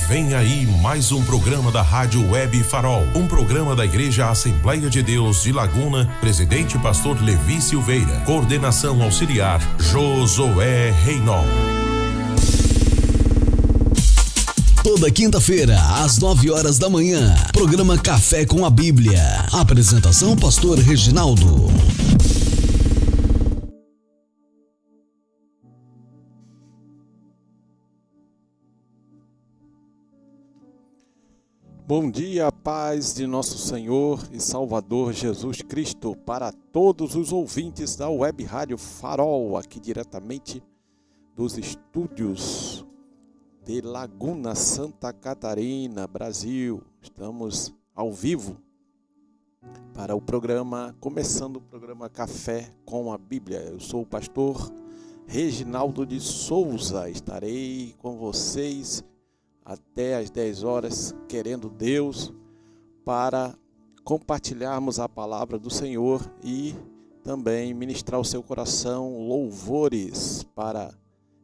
Vem aí mais um programa da Rádio Web Farol, um programa da Igreja Assembleia de Deus de Laguna, presidente pastor Levi Silveira, coordenação auxiliar Josué Reinol. Toda quinta-feira, às 9 horas da manhã, programa Café com a Bíblia. Apresentação pastor Reginaldo. Bom dia, paz de nosso Senhor e Salvador Jesus Cristo para todos os ouvintes da Web Rádio Farol, aqui diretamente dos estúdios de Laguna, Santa Catarina, Brasil. Estamos ao vivo para o programa, começando o programa Café com a Bíblia. Eu sou o pastor Reginaldo de Souza, estarei com vocês até às 10 horas, querendo Deus, para compartilharmos a palavra do Senhor e também ministrar ao seu coração louvores para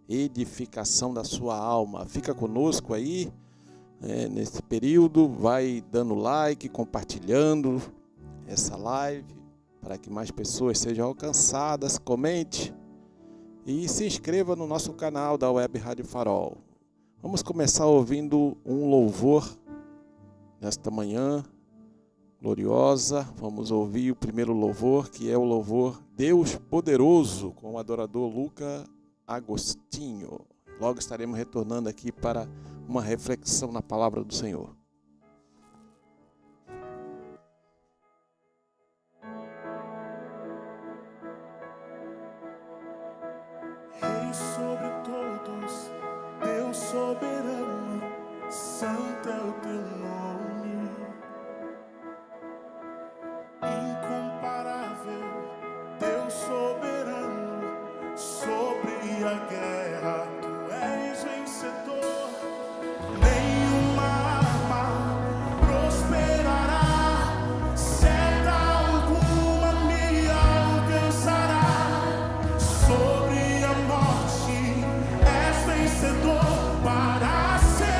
edificação da sua alma. Fica conosco aí, nesse período, vai dando like, compartilhando essa live, para que mais pessoas sejam alcançadas, comente e se inscreva no nosso canal da Web Rádio Farol. Vamos começar ouvindo um louvor nesta manhã gloriosa. Vamos ouvir o primeiro louvor, que é o louvor Deus Poderoso, com o adorador Luca Agostinho. Logo estaremos retornando aqui para uma reflexão na palavra do Senhor. Rei sobre todos, Deus soberano, santo é o teu nome, incomparável, Deus soberano, sobre a guerra tu és vencedor, nenhuma arma prosperará, seta alguma me alcançará, sobre a morte és vencedor para sempre.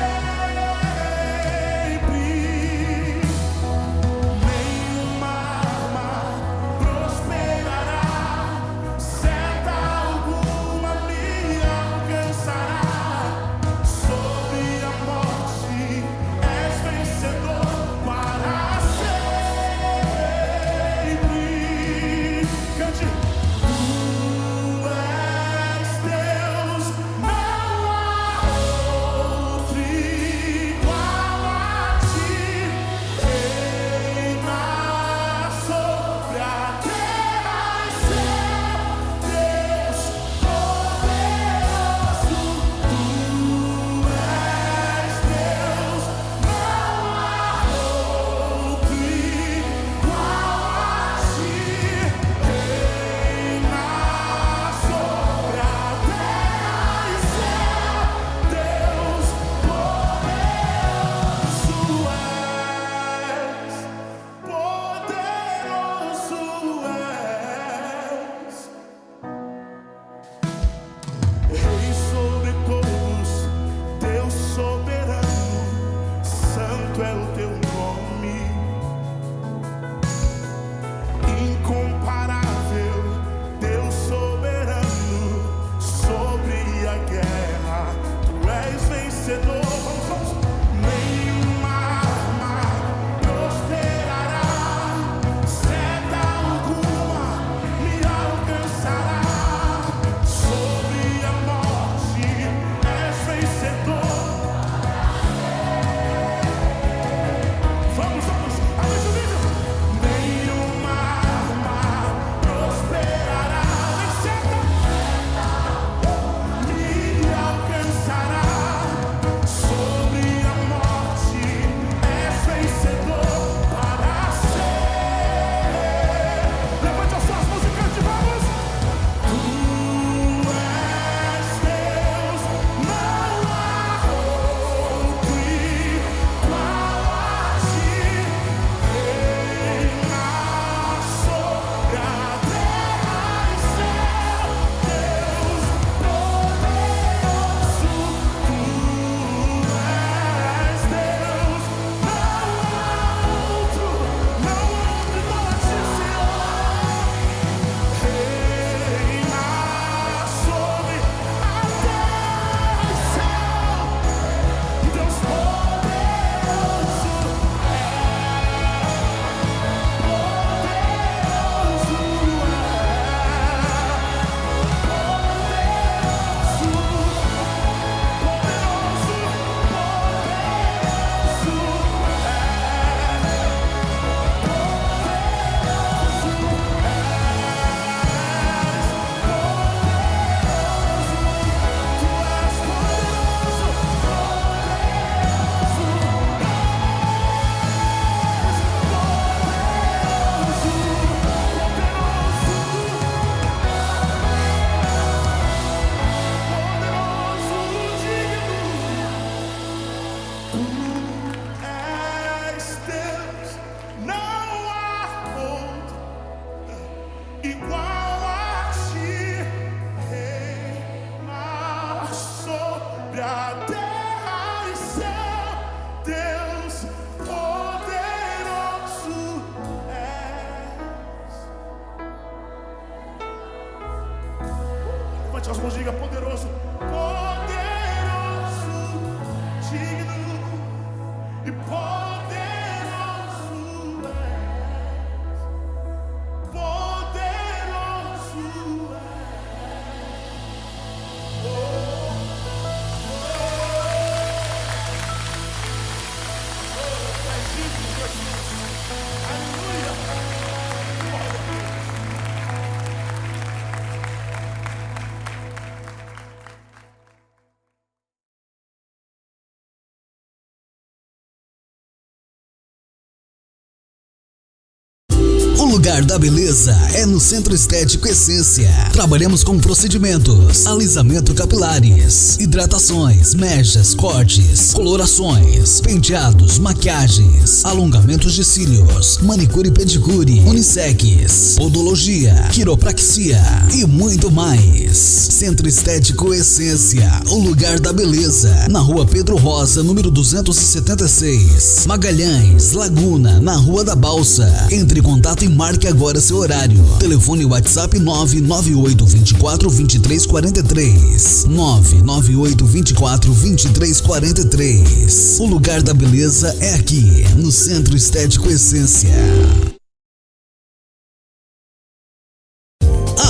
O lugar da beleza é no Centro Estético Essência. Trabalhamos com procedimentos, alisamento capilares, hidratações, mechas, cortes, colorações, penteados, maquiagens, alongamentos de cílios, manicure e pedicure, unissex, podologia, quiropraxia e muito mais. Centro Estético Essência, o lugar da beleza, na Rua Pedro Rosa, número 276, Magalhães, Laguna, na Rua da Balsa. Entre em contato e marque agora seu horário. Telefone WhatsApp 998242343. 998242343. O lugar da beleza é aqui, no Centro Estético Essência.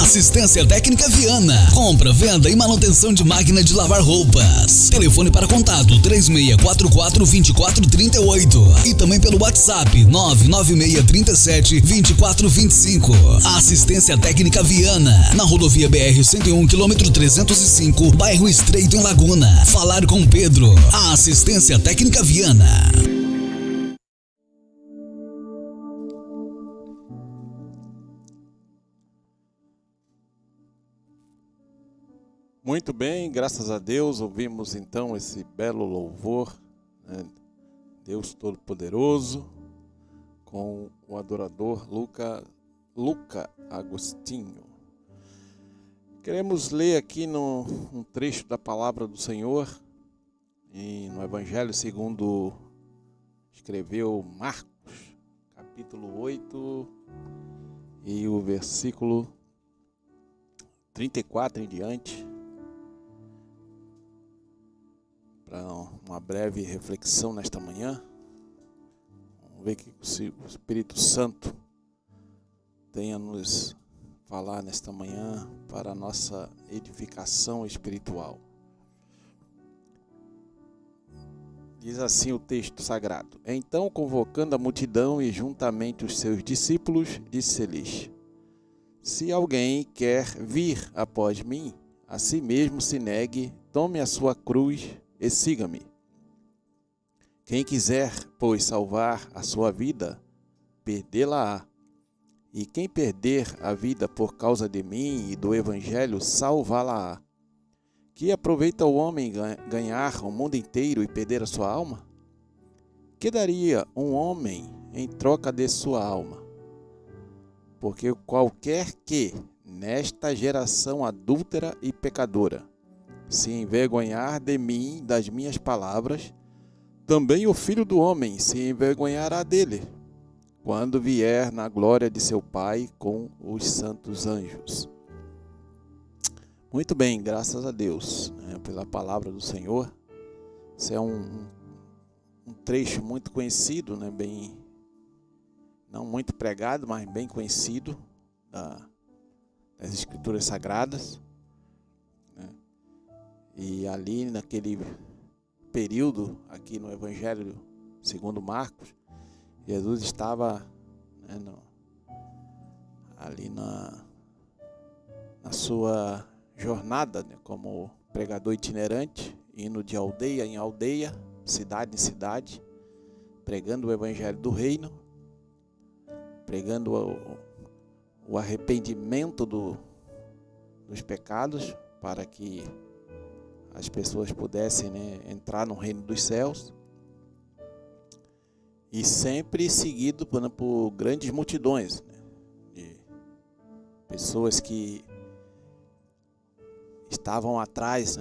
Assistência Técnica Viana. Compra, venda e manutenção de máquina de lavar roupas. Telefone para contato 3644-2438. E também pelo WhatsApp 99637-2425. Assistência Técnica Viana. Na rodovia BR-101, quilômetro 305, bairro Estreito, em Laguna. Falar com Pedro. A Assistência Técnica Viana. Muito bem, graças a Deus, ouvimos então esse belo louvor, né? Deus Todo-Poderoso, com o adorador Luca Agostinho. Queremos ler aqui um trecho da palavra do Senhor, no Evangelho segundo escreveu Marcos, capítulo 8, e o versículo 34 em diante, para uma breve reflexão nesta manhã. Vamos ver que o Espírito Santo tenha nos falar nesta manhã para a nossa edificação espiritual. Diz assim o texto sagrado: Então, convocando a multidão e juntamente os seus discípulos, disse-lhes: Se alguém quer vir após mim, a si mesmo se negue, tome a sua cruz e siga-me. Quem quiser, pois, salvar a sua vida, perdê-la-á. E quem perder a vida por causa de mim e do Evangelho, salvá-la-á. Que aproveita o homem ganhar o mundo inteiro e perder a sua alma? Que daria um homem em troca de sua alma? Porque qualquer que, nesta geração adúltera e pecadora, se envergonhar de mim, das minhas palavras, também o Filho do Homem se envergonhará dele, quando vier na glória de seu Pai com os santos anjos. Muito bem, graças a Deus, pela palavra do Senhor. Esse é um trecho muito conhecido, bem, não muito pregado, mas bem conhecido das Escrituras Sagradas. E ali naquele período, aqui no Evangelho segundo Marcos, Jesus estava ali na sua jornada, como pregador itinerante, indo de aldeia em aldeia, cidade em cidade, pregando o Evangelho do Reino, pregando o arrependimento dos pecados, para que as pessoas pudessem entrar no reino dos céus, e sempre seguido por grandes multidões, de pessoas que estavam atrás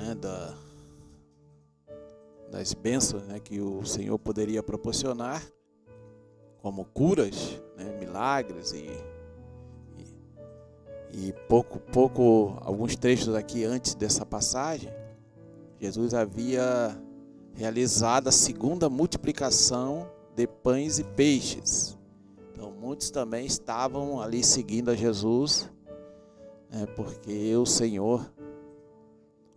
das bênçãos que o Senhor poderia proporcionar, como curas, milagres e alguns trechos aqui antes dessa passagem, Jesus havia realizado a segunda multiplicação de pães e peixes. Então muitos também estavam ali seguindo a Jesus, porque o Senhor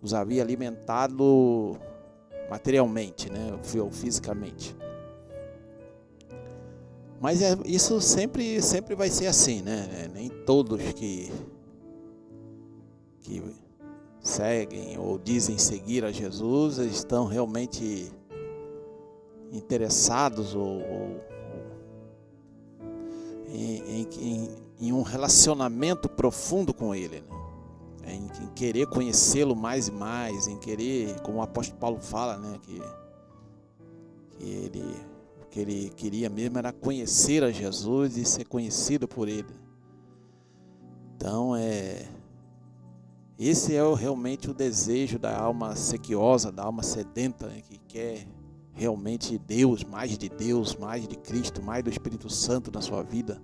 os havia alimentado materialmente, ou fisicamente. Mas isso sempre vai ser assim, Nem todos que seguem ou dizem seguir a Jesus estão realmente interessados ou em um relacionamento profundo com Ele, né? Em querer conhecê-lo mais e mais, em querer, como o apóstolo Paulo fala, né, que o que ele queria mesmo era conhecer a Jesus e ser conhecido por Ele. Então, esse é realmente o desejo da alma sequiosa, da alma sedenta, né, que quer realmente Deus, mais de Cristo, mais do Espírito Santo na sua vida.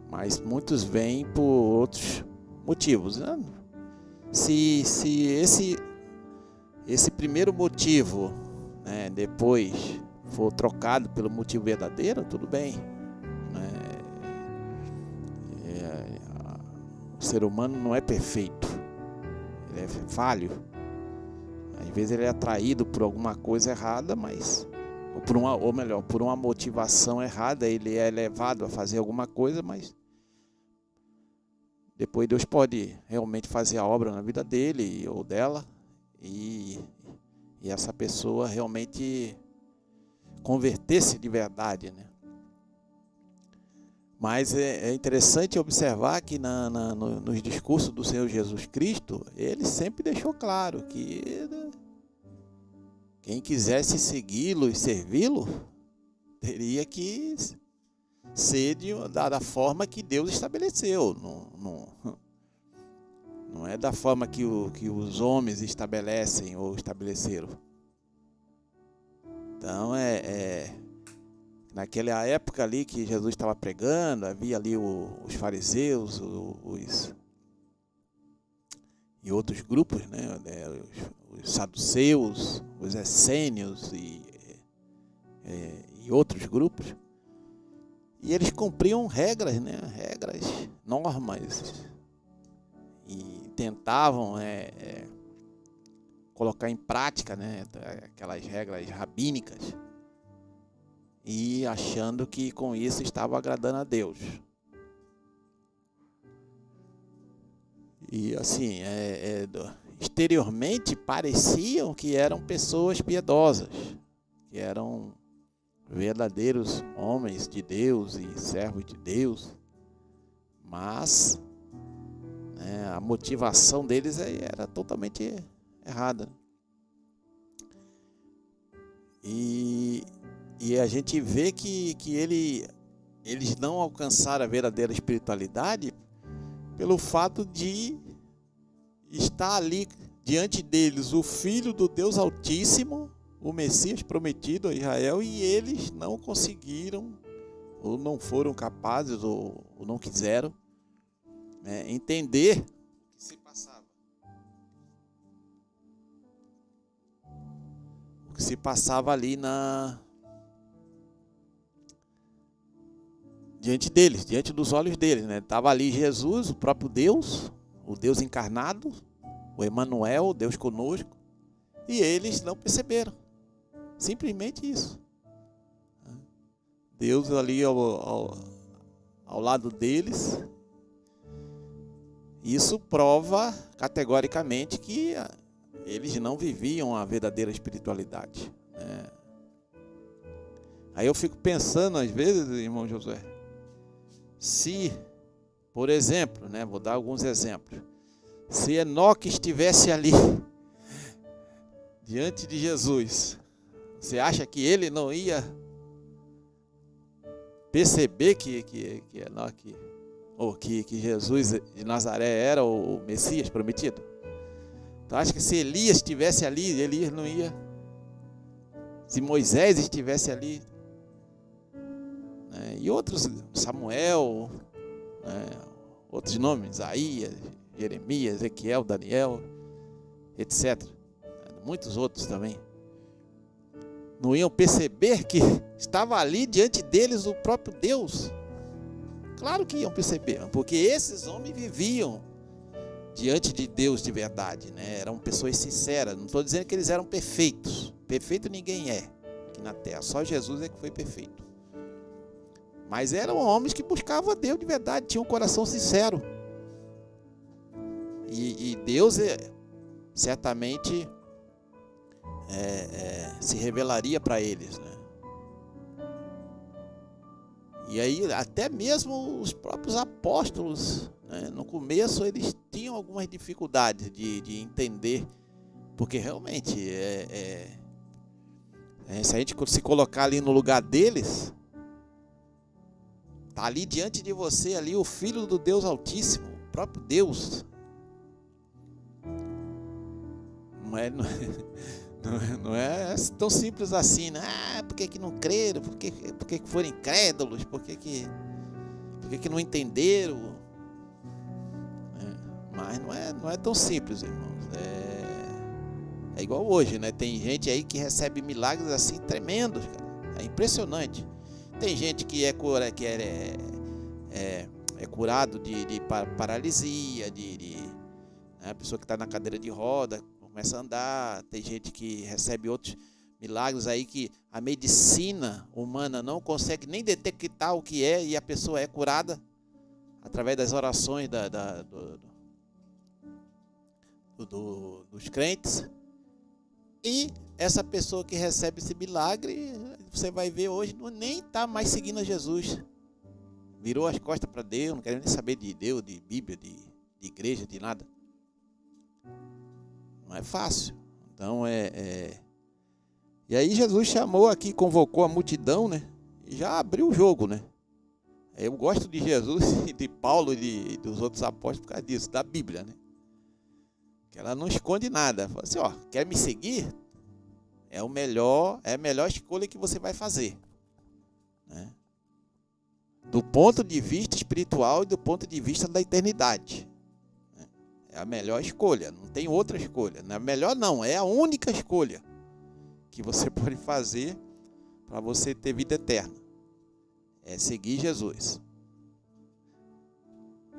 Mas muitos vêm por outros motivos, né? Se esse primeiro motivo, né, depois for trocado pelo motivo verdadeiro, tudo bem. O ser humano não é perfeito, ele é falho. Às vezes ele é atraído por alguma coisa errada, por uma motivação errada, ele é levado a fazer alguma coisa, mas depois Deus pode realmente fazer a obra na vida dele ou dela e essa pessoa realmente converter-se de verdade, né? Mas é interessante observar que nos discursos do Senhor Jesus Cristo, ele sempre deixou claro que quem quisesse segui-lo e servi-lo, teria que ser da forma que Deus estabeleceu. Não é da forma que os homens estabelecem ou estabeleceram. Então, naquela época ali que Jesus estava pregando, havia ali os fariseus e outros grupos, né? Os saduceus, os essênios e outros grupos. E eles cumpriam regras, né? Regras, normas, e tentavam colocar em prática, né, aquelas regras rabínicas, e achando que com isso estava agradando a Deus. E assim, exteriormente pareciam que eram pessoas piedosas, que eram verdadeiros homens de Deus e servos de Deus, mas a motivação deles era totalmente errada. E a gente vê que eles não alcançaram a verdadeira espiritualidade pelo fato de estar ali diante deles o Filho do Deus Altíssimo, o Messias prometido a Israel, e eles não conseguiram, ou não foram capazes, ou não quiseram entender o que se passava. O que se passava ali diante deles, diante dos olhos deles, né? Estava ali Jesus, o próprio Deus, o Deus encarnado, o Emanuel, o Deus conosco, e eles não perceberam. Simplesmente isso. Deus ali ao lado deles. Isso prova categoricamente que eles não viviam a verdadeira espiritualidade, né? Aí eu fico pensando às vezes, irmão Josué, se, por exemplo, né, vou dar alguns exemplos, se Enoque estivesse ali diante de Jesus, você acha que ele não ia perceber que Enoque, ou que Jesus de Nazaré era o Messias prometido? Então acho que se Elias estivesse ali, Elias não ia. Se Moisés estivesse ali, né, e outros, Samuel, né, outros nomes, Isaías, Jeremias, Ezequiel, Daniel, etc. Muitos outros também. Não iam perceber que estava ali diante deles o próprio Deus? Claro que iam perceber, porque esses homens viviam diante de Deus de verdade, né? Eram pessoas sinceras. Não estou dizendo que eles eram perfeitos. Perfeito ninguém é aqui na terra. Só Jesus é que foi perfeito. Mas eram homens que buscavam a Deus de verdade, tinham um coração sincero. E Deus certamente se revelaria para eles, né? E aí até mesmo os próprios apóstolos, né, no começo eles tinham algumas dificuldades de entender, porque realmente se a gente se colocar ali no lugar deles, tá ali diante de você ali o Filho do Deus Altíssimo, o próprio Deus. Não é tão simples assim, né? Por que não creram? Por que foram incrédulos? Por que não entenderam? Mas não é tão simples, irmãos. É igual hoje, né? Tem gente aí que recebe milagres assim tremendos, cara. É impressionante. Tem gente que é curado de paralisia, né? A pessoa que está na cadeira de roda começa a andar. Tem gente que recebe outros milagres aí que a medicina humana não consegue nem detectar o que é, e a pessoa é curada através das orações dos crentes. E essa pessoa que recebe esse milagre, você vai ver hoje, nem está mais seguindo a Jesus. Virou as costas para Deus, não quer nem saber de Deus, de Bíblia, de igreja, de nada. Não é fácil. Então E aí Jesus chamou aqui, convocou a multidão, né? E já abriu o jogo, né? Eu gosto de Jesus e de Paulo e dos outros apóstolos por causa disso, da Bíblia, né? Que ela não esconde nada. Fala assim, ó, quer me seguir? É a melhor escolha que você vai fazer, né? Do ponto de vista espiritual e do ponto de vista da eternidade. É a melhor escolha, não tem outra escolha. Não é melhor não, é a única escolha que você pode fazer para você ter vida eterna. É seguir Jesus.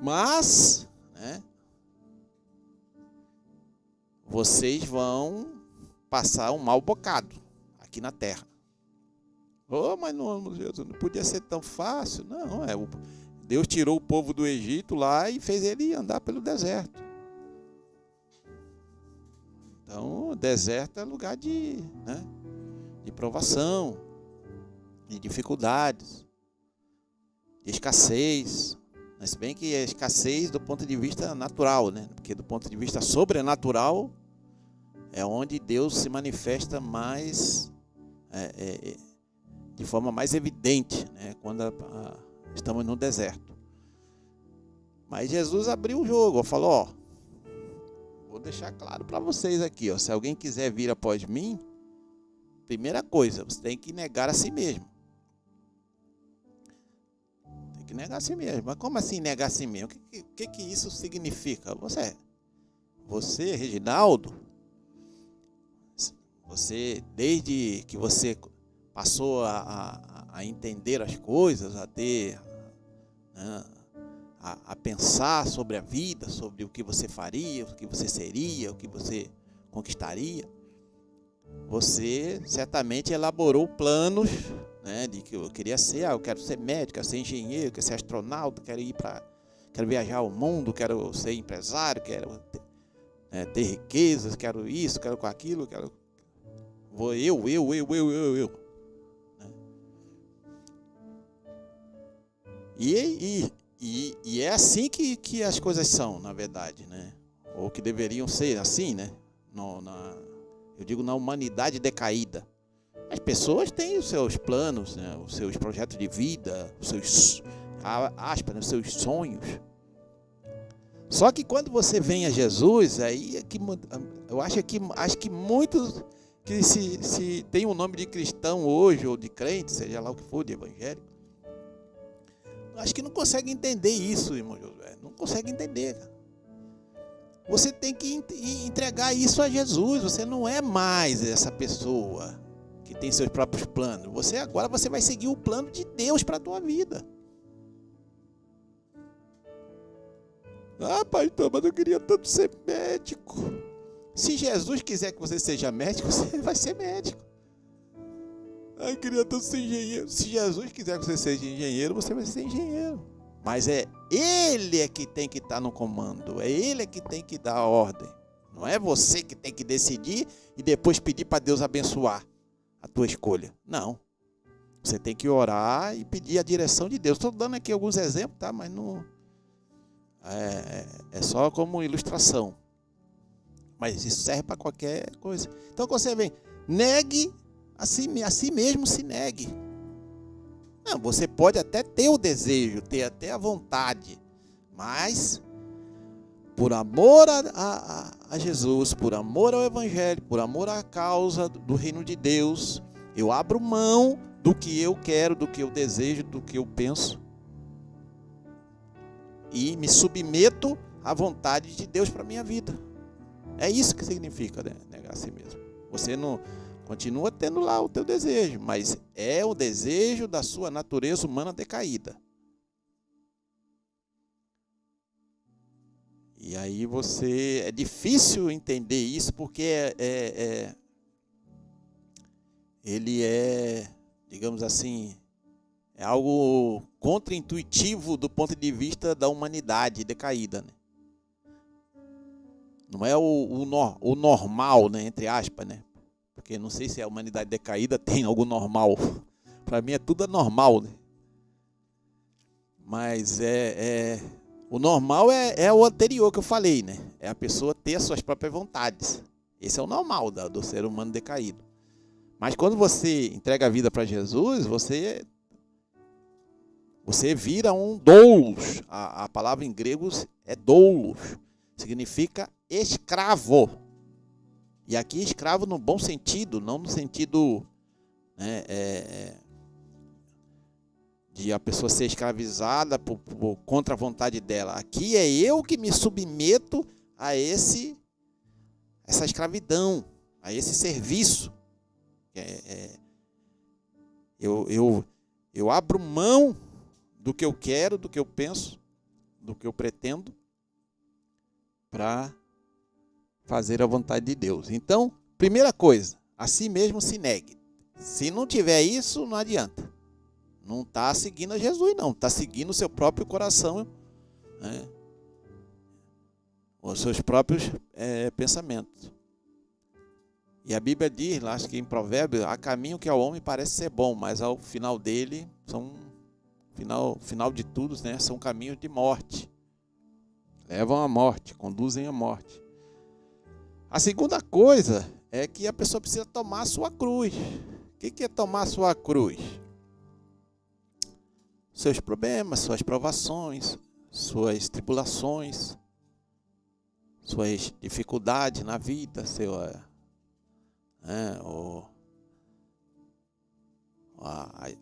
Mas, né, vocês vão passar um mau bocado aqui na terra. Oh, mas não, Jesus, não podia ser tão fácil. Não, Deus tirou o povo do Egito lá e fez ele andar pelo deserto. Então, o deserto é lugar de provação, de dificuldades, de escassez. Mas bem que é escassez do ponto de vista natural, né? Porque do ponto de vista sobrenatural é onde Deus se manifesta mais, de forma mais evidente, né? Quando estamos no deserto. Mas Jesus abriu o jogo, falou, vou deixar claro para vocês aqui, se alguém quiser vir após mim, primeira coisa, você tem que negar a si mesmo. Tem que negar a si mesmo. Mas como assim negar a si mesmo? O que isso significa? Você, Reginaldo, você, desde que você passou a entender as coisas, a ter, né, a pensar sobre a vida, sobre o que você faria, o que você seria, o que você conquistaria, você certamente elaborou planos, né, de que eu queria ser, eu quero ser médico, quero ser engenheiro, quero ser astronauta, quero viajar ao mundo, quero ser empresário, quero ter riquezas, quero isso, quero com aquilo, eu. E é assim que as coisas são, na verdade, né? Ou que deveriam ser assim, né? Eu digo na humanidade decaída. As pessoas têm os seus planos, né? Os seus projetos de vida, os seus, aspas, os seus sonhos. Só que quando você vem a Jesus, aí é que eu acho que muitos que se tem o nome de cristão hoje, ou de crente, seja lá o que for, de evangélico, acho que não consegue entender isso, irmão Josué. Não consegue entender, cara. Você tem que entregar isso a Jesus. Você não é mais essa pessoa que tem seus próprios planos. Agora você vai seguir o plano de Deus para a tua vida. Ah, pastor, mas eu queria tanto ser médico. Se Jesus quiser que você seja médico, você vai ser médico. Ai, queria tanto ser engenheiro. Se Jesus quiser que você seja engenheiro, você vai ser engenheiro. Mas é Ele que tem que estar no comando. É Ele que tem que dar a ordem. Não é você que tem que decidir e depois pedir para Deus abençoar a tua escolha. Não. Você tem que orar e pedir a direção de Deus. Estou dando aqui alguns exemplos, tá? Mas não é só como ilustração. Mas isso serve para qualquer coisa. Então, quando você vem, negue a si mesmo, se negue. Não, você pode até ter o desejo, ter até a vontade, mas por amor a Jesus, por amor ao Evangelho, por amor à causa do reino de Deus, eu abro mão do que eu quero, do que eu desejo, do que eu penso e me submeto à vontade de Deus para a minha vida. É isso que significa, né? Negar a si mesmo. Você não continua tendo lá o teu desejo, mas é o desejo da sua natureza humana decaída. E aí é difícil entender isso porque ele digamos assim, é algo contra-intuitivo do ponto de vista da humanidade decaída, né? Não é o normal, né, entre aspas, né? Porque não sei se a humanidade decaída tem algo normal. Para mim é tudo anormal, né? Mas o normal é o anterior que eu falei, né? É a pessoa ter as suas próprias vontades. Esse é o normal do ser humano decaído. Mas quando você entrega a vida para Jesus, você vira um doulos. A palavra em grego é doulos. Significa escravo. E aqui escravo no bom sentido, não no sentido, né, de a pessoa ser escravizada contra a vontade dela. Aqui é eu que me submeto a essa escravidão, a esse serviço. Eu abro mão do que eu quero, do que eu penso, do que eu pretendo, para fazer a vontade de Deus. Então, primeira coisa, a si mesmo se negue. Se não tiver isso, não adianta. Não está seguindo a Jesus, não. Está seguindo o seu próprio coração, né? Os seus próprios pensamentos. E a Bíblia diz, lá, acho que em Provérbios, há caminho que ao homem parece ser bom, mas ao final dele, final de tudo, né, são caminhos de morte. Levam à morte, conduzem à morte. A segunda coisa é que a pessoa precisa tomar a sua cruz. O que é tomar a sua cruz? Seus problemas, suas provações, suas tribulações, suas dificuldades na vida,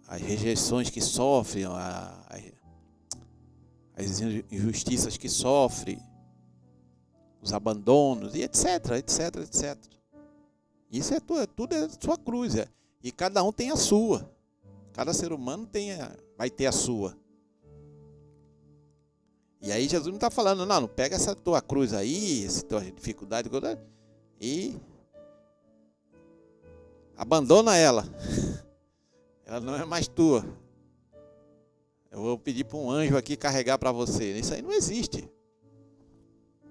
as rejeições que sofre, as injustiças que sofre, os abandonos, e etc. Isso tudo é sua cruz. E cada um tem a sua. Cada ser humano vai ter a sua. E aí Jesus não está falando, não pega essa tua cruz aí, essa tua dificuldade, e abandona ela. Ela não é mais tua. Eu vou pedir para um anjo aqui carregar para você. Isso aí não existe.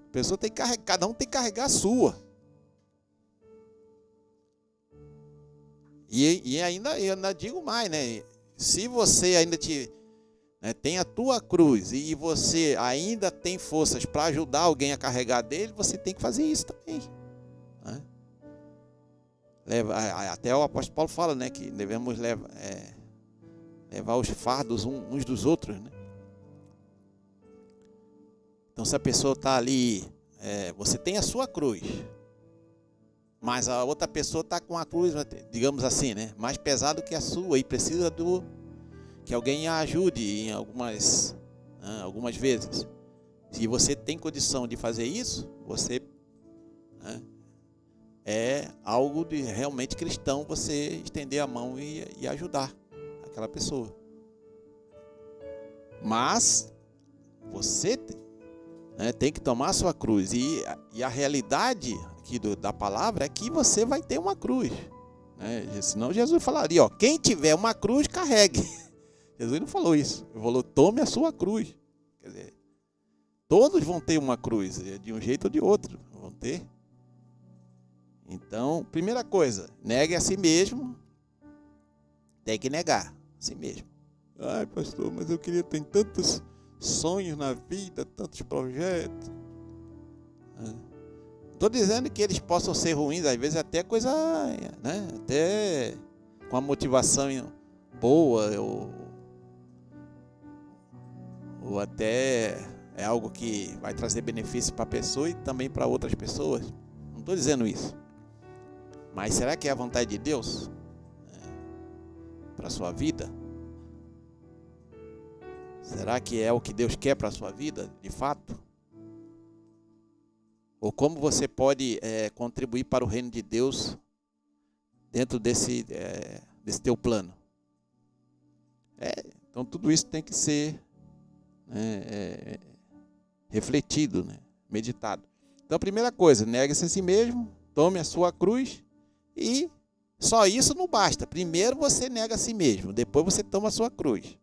A pessoa tem que carregar, cada um tem que carregar a sua. E ainda, eu ainda digo mais, né? Se você ainda tem a tua cruz e você ainda tem forças para ajudar alguém a carregar dele, você tem que fazer isso também, né? Até o apóstolo Paulo fala, né, que devemos levar os fardos uns dos outros, né? Então, se a pessoa está ali, você tem a sua cruz, mas a outra pessoa está com a cruz, digamos assim, né, mais pesado que a sua, e precisa que alguém a ajude em algumas vezes. Se você tem condição de fazer isso, você, né, é algo de realmente cristão, você estender a mão e ajudar aquela pessoa. Mas você tem que tomar a sua cruz. E a realidade aqui da palavra é que você vai ter uma cruz, né? Senão Jesus falaria, quem tiver uma cruz, carregue. Jesus não falou isso. Ele falou, tome a sua cruz. Quer dizer, todos vão ter uma cruz, de um jeito ou de outro. Vão ter. Então, primeira coisa, negue a si mesmo. Tem que negar. si mesmo. Ai, pastor, mas eu queria ter tantos sonhos na vida, tantos projetos. Estou dizendo que eles possam ser ruins, às vezes até coisa, né? Até com a motivação boa, ou até é algo que vai trazer benefício para a pessoa e também para outras pessoas. Não estou dizendo isso. Mas será que é a vontade de Deus para a sua vida? Será que é o que Deus quer para a sua vida, de fato? Ou como você pode contribuir para o reino de Deus dentro desse teu plano? Então tudo isso tem que ser refletido, né? Meditado. Então a primeira coisa, negue-se a si mesmo, tome a sua cruz, e só isso não basta. Primeiro você nega a si mesmo, depois você toma a sua cruz.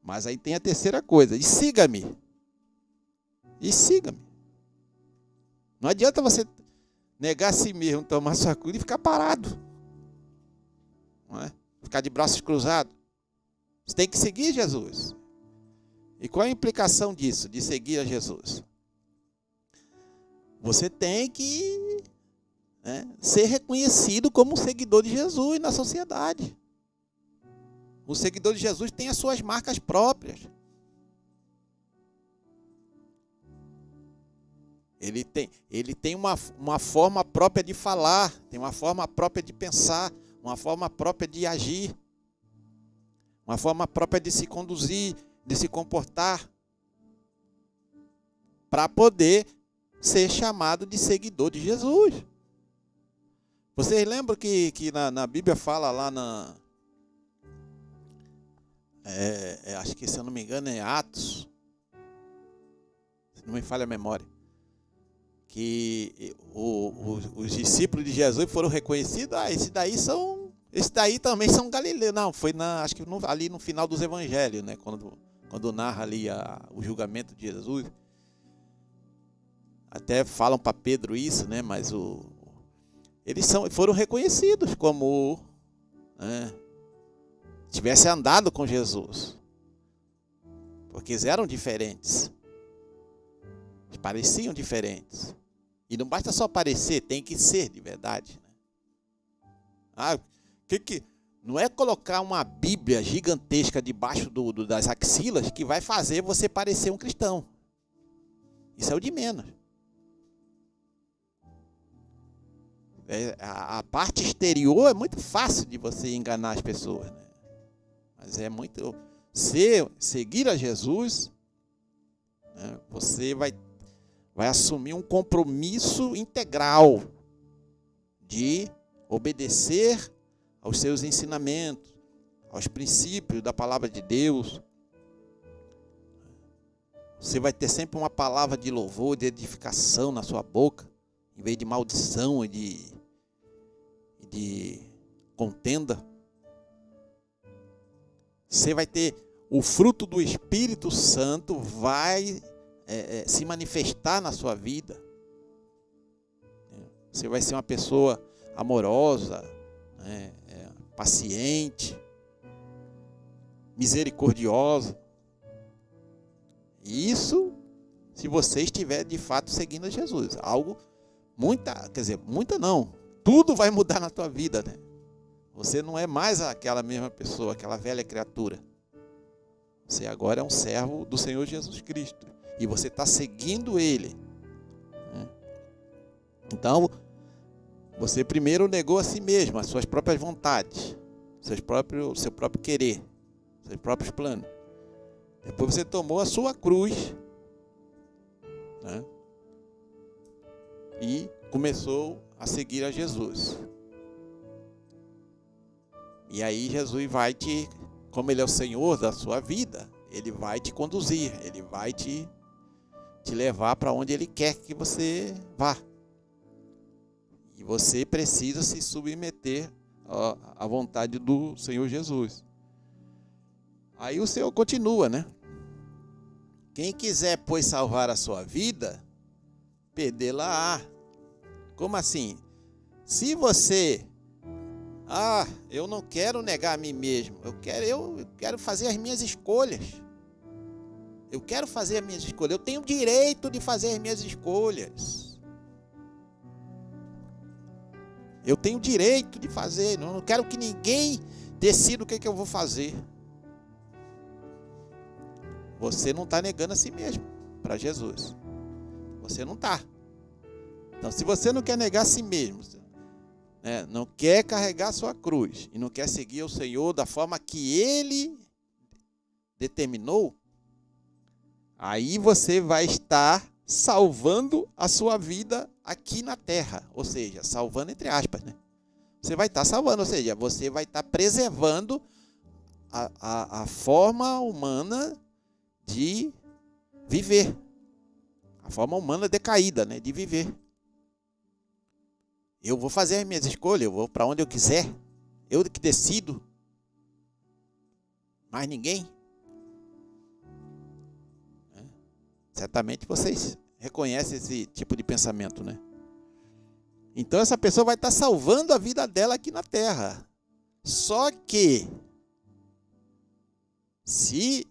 Mas aí tem a terceira coisa, e siga-me. E siga-me. Não adianta você negar a si mesmo, tomar a sua cruz e ficar parado. Não é? Ficar de braços cruzados. Você tem que seguir Jesus. E qual é a implicação disso, de seguir a Jesus? Você tem que ser reconhecido como um seguidor de Jesus na sociedade. O seguidor de Jesus tem as suas marcas próprias. Ele tem uma forma própria de falar, tem uma forma própria de pensar, uma forma própria de agir, uma forma própria de se conduzir, de se comportar, para poder ser chamado de seguidor de Jesus. Vocês lembram que na Bíblia fala lá acho que, se eu não me engano, é Atos, se não me falha a memória, que os discípulos de Jesus foram reconhecidos. Esses daí também são galileus. Não, foi acho que ali no final dos evangelhos, né? Quando narra ali o julgamento de Jesus. Até falam para Pedro isso, né? Mas eles foram reconhecidos como tivessem andado com Jesus, porque eles eram diferentes, eles pareciam diferentes, e não basta só parecer, tem que ser de verdade, né? Não é colocar uma Bíblia gigantesca debaixo das axilas que vai fazer você parecer um cristão. Isso é o de menos. A parte exterior é muito fácil de você enganar as pessoas, né? Mas é muito... seguir a Jesus, né? Você vai assumir um compromisso integral de obedecer aos seus ensinamentos, aos princípios da palavra de Deus. Você vai ter sempre uma palavra de louvor, de edificação na sua boca, em vez de maldição e de contenda. Você vai ter o fruto do Espírito Santo, vai se manifestar na sua vida. Você vai ser uma pessoa amorosa, paciente, misericordiosa. Isso, se você estiver de fato seguindo a Jesus. Muita não. Tudo vai mudar na tua vida, né? Você não é mais aquela mesma pessoa, aquela velha criatura. Você agora é um servo do Senhor Jesus Cristo. E você está seguindo Ele. Então, você primeiro negou a si mesmo, as suas próprias vontades, seu próprio querer, seus próprios planos. Depois você tomou a sua cruz, né? E começou a seguir a Jesus. E aí Jesus vai como Ele é o Senhor da sua vida, Ele vai te conduzir, Ele vai te levar para onde Ele quer que você vá. E você precisa se submeter à vontade do Senhor Jesus. Aí o Senhor continua, né? Quem quiser, pois, salvar a sua vida, perdê-la-á. Como assim? Se você Eu não quero negar a mim mesmo. Eu quero fazer as minhas escolhas. Eu quero fazer as minhas escolhas. Eu tenho o direito de fazer as minhas escolhas. Eu tenho o direito de fazer. Eu não quero que ninguém decida o que eu vou fazer. Você não está negando a si mesmo para Jesus. Você não está. Então, se você não quer negar a si mesmo, né, não quer carregar a sua cruz e não quer seguir o Senhor da forma que Ele determinou, aí você vai estar salvando a sua vida aqui na terra. Ou seja, salvando entre aspas, né? Você vai estar salvando, ou seja, você vai estar preservando a forma humana de viver. A forma humana decaída, né, de viver. Eu vou fazer as minhas escolhas, eu vou para onde eu quiser. Eu que decido. Mais ninguém. Certamente vocês reconhecem esse tipo de pensamento, né? Então essa pessoa vai estar salvando a vida dela aqui na terra. Só que, se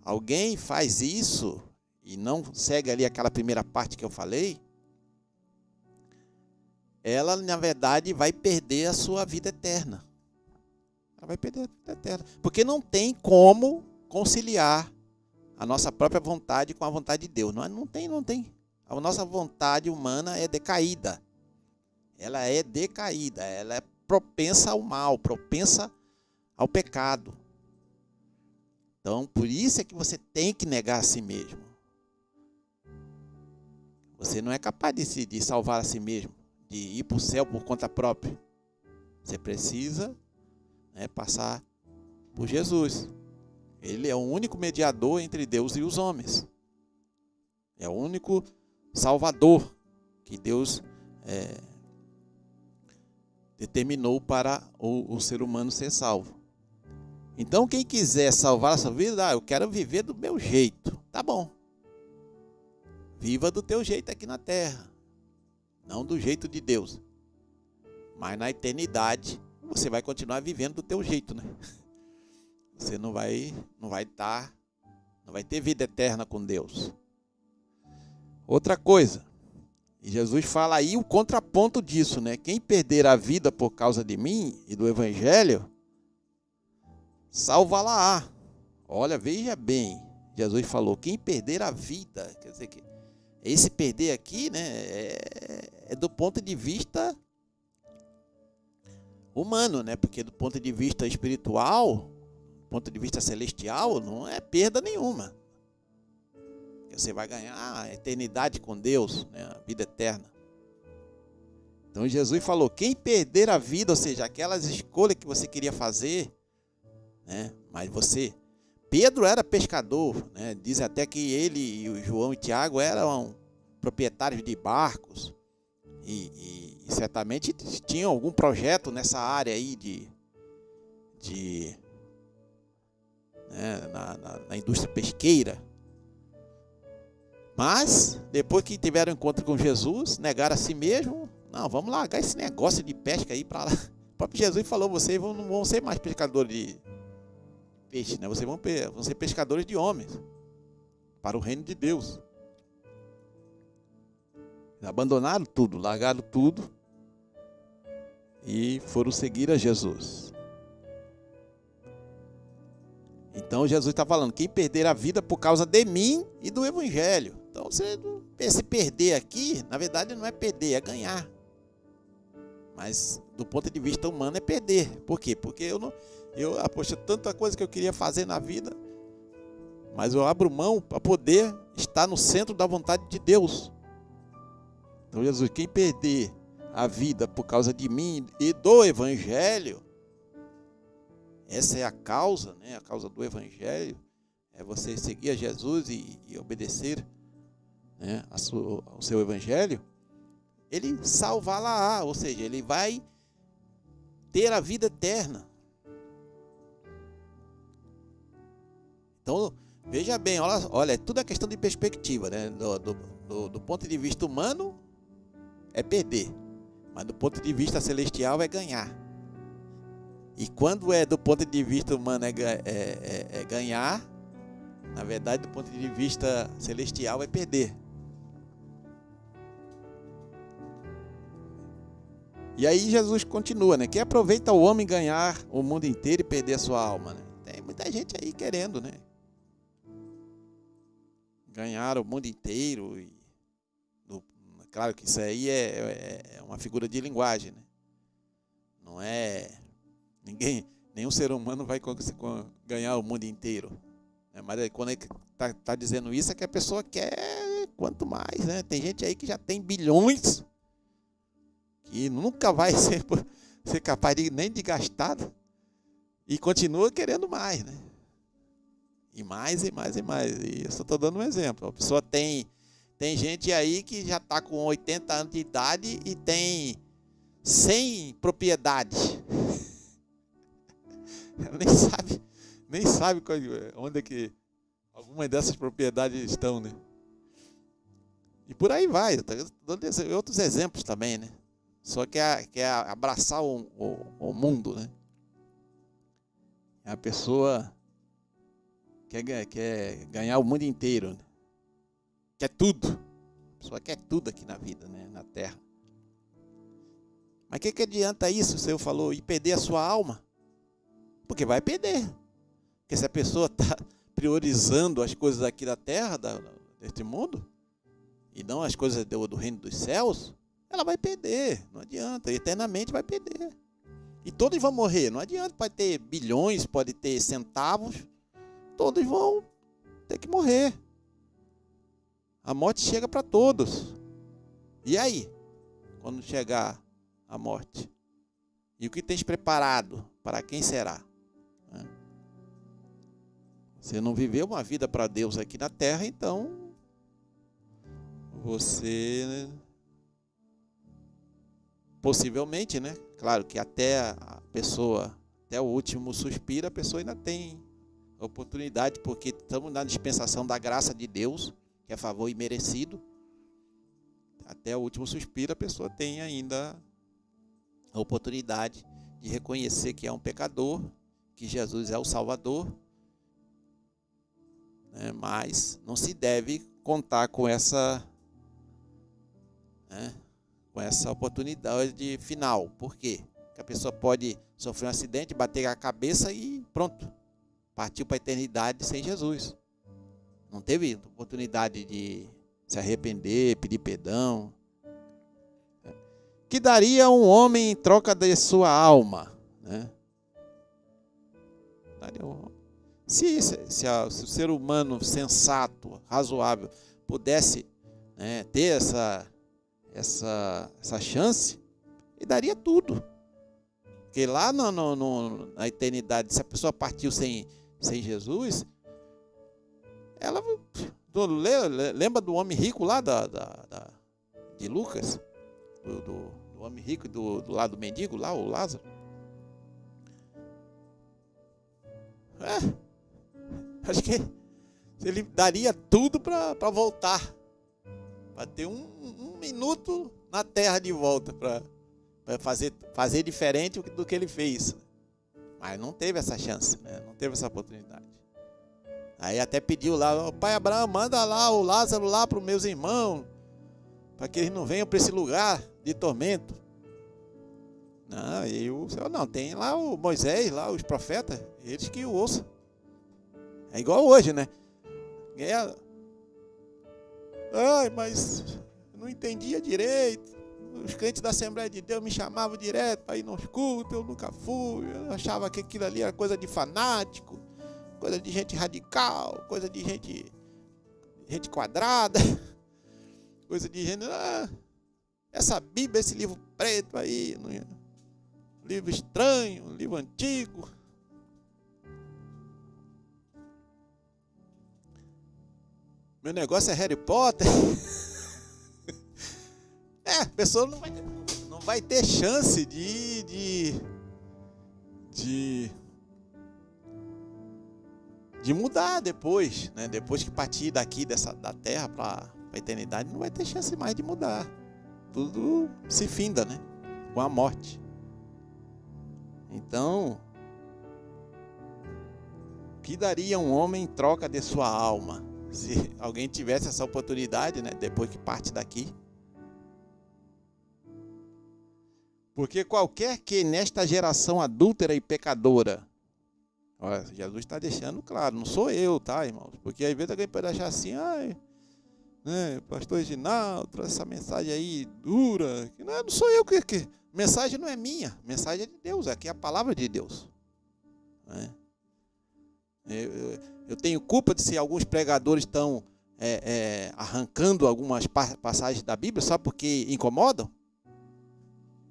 alguém faz isso e não segue ali aquela primeira parte que eu falei, ela, na verdade, vai perder a sua vida eterna. Ela vai perder a vida eterna. Porque não tem como conciliar a nossa própria vontade com a vontade de Deus. Não tem. A nossa vontade humana é decaída. Ela é decaída. Ela é propensa ao mal, propensa ao pecado. Então, por isso é que você tem que negar a si mesmo. Você não é capaz de salvar a si mesmo, de ir para o céu por conta própria. Você precisa, né, passar por Jesus. Ele é o único mediador entre Deus e os homens. É o único salvador que Deus determinou para o ser humano ser salvo. Então, quem quiser salvar a sua vida, eu quero viver do meu jeito. Tá bom. Viva do teu jeito aqui na terra. Não do jeito de Deus. Mas na eternidade, você vai continuar vivendo do teu jeito, né? Você não vai ter vida eterna com Deus. Outra coisa, e Jesus fala aí o contraponto disso, né? Quem perder a vida por causa de mim e do Evangelho, salva-la-á. Olha, veja bem, Jesus falou, quem perder a vida, quer dizer que esse perder aqui, né, é do ponto de vista humano, né? Porque do ponto de vista espiritual, do ponto de vista celestial, não é perda nenhuma. Você vai ganhar a eternidade com Deus, né, a vida eterna. Então Jesus falou, quem perder a vida, ou seja, aquelas escolhas que você queria fazer, né, mas Pedro era pescador, né, diz até que ele e o João e Tiago eram proprietários de barcos e certamente tinham algum projeto nessa área aí né, na indústria pesqueira. Mas, depois que tiveram encontro com Jesus, negaram a si mesmo. Não, vamos largar esse negócio de pesca aí para lá. O próprio Jesus falou, vocês não vão ser mais pescadores de peixe, né? Vocês vão ser pescadores de homens para o reino de Deus. Abandonaram tudo, largaram tudo e foram seguir a Jesus. Então Jesus está falando, quem perder a vida por causa de mim e do Evangelho. Então se perder aqui, na verdade não é perder, é ganhar. Mas do ponto de vista humano é perder. Por quê? Porque poxa, tanta coisa que eu queria fazer na vida, mas eu abro mão para poder estar no centro da vontade de Deus. Então Jesus, quem perder a vida por causa de mim e do Evangelho, essa é a causa, né? A causa do Evangelho é você seguir a Jesus e obedecer, né, ao seu Evangelho. Ele salvá-la-á, ou seja, ele vai ter a vida eterna. Então, veja bem, olha, tudo é questão de perspectiva, né? Do ponto de vista humano, é perder. Mas do ponto de vista celestial, é ganhar. E quando é do ponto de vista humano é ganhar, na verdade, do ponto de vista celestial é perder. E aí Jesus continua, né? Que aproveita o homem ganhar o mundo inteiro e perder a sua alma, né? Tem muita gente aí querendo, né? Ganhar o mundo inteiro. Claro que isso aí é uma figura de linguagem, né? Não é... Nenhum ser humano vai ganhar o mundo inteiro. Né? Mas quando ele está dizendo isso, é que a pessoa quer quanto mais, né? Tem gente aí que já tem bilhões, que nunca vai ser capaz nem de gastar, e continua querendo mais, né? E mais, e mais, e mais. E eu só estou dando um exemplo. A pessoa tem gente aí que já está com 80 anos de idade e tem 100 propriedades. Ela nem sabe onde é que algumas dessas propriedades estão, né? E por aí vai. Eu estou dando outros exemplos também, né? Só quer abraçar o mundo, né? A pessoa quer ganhar o mundo inteiro, né? Quer tudo. A pessoa quer tudo aqui na vida, né? Na terra. Mas o que adianta isso, o Senhor falou, e perder a sua alma? Porque vai perder. Porque se a pessoa está priorizando as coisas aqui da terra, deste mundo, e não as coisas do reino dos céus, ela vai perder. Não adianta. Eternamente vai perder. E todos vão morrer. Não adianta. Pode ter bilhões, pode ter centavos. Todos vão ter que morrer. A morte chega para todos. E aí? Quando chegar a morte? E o que tens preparado? Para quem será? Você não viveu uma vida para Deus aqui na terra, então você possivelmente, né? Claro que até o último suspiro, a pessoa ainda tem oportunidade, porque estamos na dispensação da graça de Deus, que é favor imerecido. Até o último suspiro, a pessoa tem ainda a oportunidade de reconhecer que é um pecador, que Jesus é o Salvador, né? Mas não se deve contar com essa, né? Com essa oportunidade final. Por quê? Porque a pessoa pode sofrer um acidente, bater a cabeça e pronto, partiu para a eternidade sem Jesus. Não teve oportunidade de se arrepender, pedir perdão. Que daria um homem em troca de sua alma, né? Se o ser humano sensato, razoável, pudesse, né, ter essa chance, ele daria tudo. Porque lá na eternidade, se a pessoa partiu sem Jesus, ela lembra do homem rico lá de Lucas, do homem rico do lado do mendigo lá, o Lázaro. Acho que ele daria tudo para voltar, para ter um minuto na terra de volta, para fazer diferente do que ele fez. Mas não teve essa chance, né? Não teve essa oportunidade. Aí até pediu lá, o pai Abraão, manda lá o Lázaro lá para os meus irmãos, para que eles não venham para esse lugar de tormento. Não, e o Senhor não, tem lá o Moisés, lá os profetas, eles que o ouçam. É igual hoje, né? Ai, mas eu não entendia direito. Os crentes da Assembleia de Deus me chamavam direto para ir nos cultos, eu nunca fui. Eu achava que aquilo ali era coisa de fanático, coisa de gente radical, coisa de gente quadrada, coisa de gente... essa Bíblia, esse livro preto aí, livro estranho, livro antigo. Meu negócio é Harry Potter. A pessoa não vai ter chance de mudar depois, né? Depois que partir daqui da terra para a eternidade, não vai ter chance mais de mudar. Tudo se finda, né? Com a morte. Então, O que daria um homem em troca de sua alma? Se alguém tivesse essa oportunidade, né? Depois que parte daqui. Porque qualquer que nesta geração adúltera e pecadora, olha, Jesus está deixando claro, não sou eu, tá, irmãos? Porque às vezes alguém pode achar assim, ai, né, pastor Reginaldo, trouxe essa mensagem aí dura. Não sou eu que mensagem não é minha, mensagem é de Deus, aqui é a palavra de Deus. Né? Eu tenho culpa de se alguns pregadores estão arrancando algumas passagens da Bíblia só porque incomodam?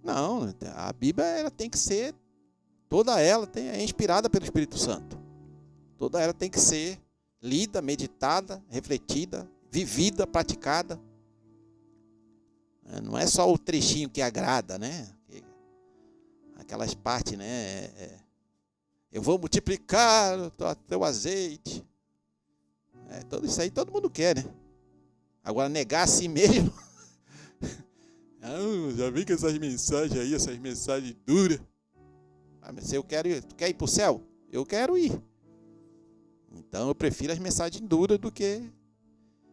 Não, a Bíblia ela tem que ser, toda ela é inspirada pelo Espírito Santo. Toda ela tem que ser lida, meditada, refletida, vivida, praticada. Não é só o trechinho que agrada, né? Aquelas partes, né? Eu vou multiplicar o teu azeite. Tudo isso aí todo mundo quer, né? Agora negar a si mesmo. Não, já vi com essas mensagens aí, essas mensagens duras. Mas se eu quero ir, tu quer ir para o céu? Eu quero ir. Então eu prefiro as mensagens duras do que